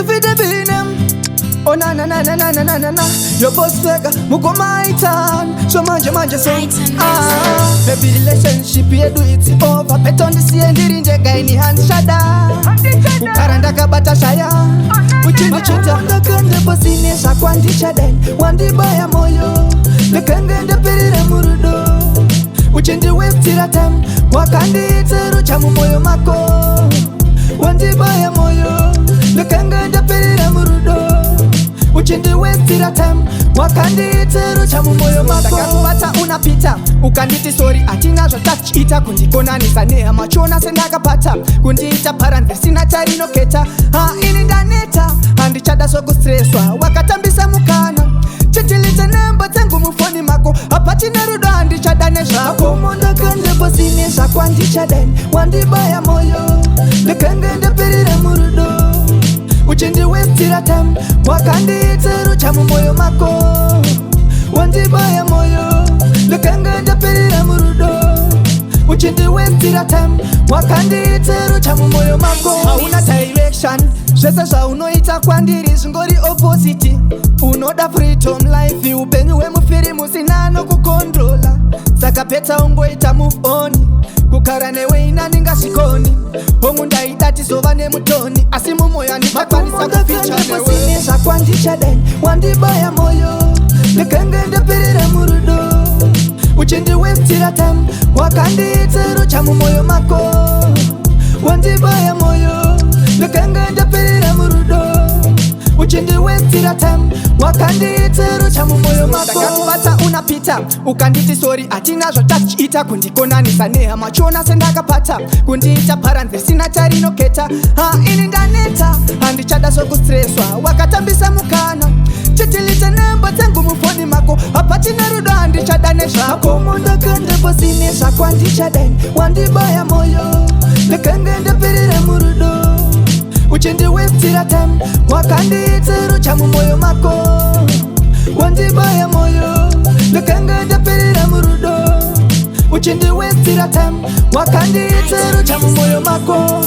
Sufide binem. Oh na na na na na na na na. Your boss fega mugo my turn. So manje so. Baby relationship ye do it over. Pet on the sea and the guy ni hand shada. Ukaranda kabata shaya. Uchini chuta ndakande posine shakwandi chaden. Wandi baya moyo. Lekangende perire murudo. Uchindi westira tem. Wakandi iteru chamu moyo mako. Wandi baya moyo. Lekangende perire murudo. Uchindi westira tem. Wakandi iteru chamu moyo mako. Sakakubata unapita ukanditi story atina zwa touch ita kundikona nisaneha machona sendakapata kundiita parande sina tarino keta ini ndaneta handichada soku stresswa wakatambisa mukana chitilite nemba tangu mufoni mako apatina rudo handichada neshako monda kande posine shakwa ndichaden wandibaya moyo lekangende perire murudo uchindi westira tem wakandi iteru chamu moyo mako wandibaya moyo lekangende perire murudo uchindi westira tem wakandi iteru chamu moyo mako hauna direction zvese zvaunoita kwandiri zvingori opposite unoda freedom life upenyu hwemufiri musina nokukontrola saka peta ungoita move on kugara newe inani ngasvikoni hongu ndaida tizova nemutoni asi mumoyo handipakwanisa kuficha newe zvakwandichaden wandibaya moyo lekangende perire murudo uchindi westira tem wakandi iteru chamu moyo mako wandibaya moyo lekangende perire murudo uchindi westira tem wakandi iteru chamu moyo mako sakakubata unapita ukanditi story atina zva touch ita kundikonanisa neha machona sendakapata kundiita paranze sina tarino keta ini ndaneta handichada soku stresswa wakatambisa mukana chitilite nemba tangu mufoni mako apatina rudo handichada nezvako mondakande posine zvakwandichaden wandibaya moyo lekangende perire murudo uchindi westira tem wakandi iteru chamu moyo mako wandibaya moyo lekangende perire murudo uchindi westira tem wakandi iteru chamu moyo mako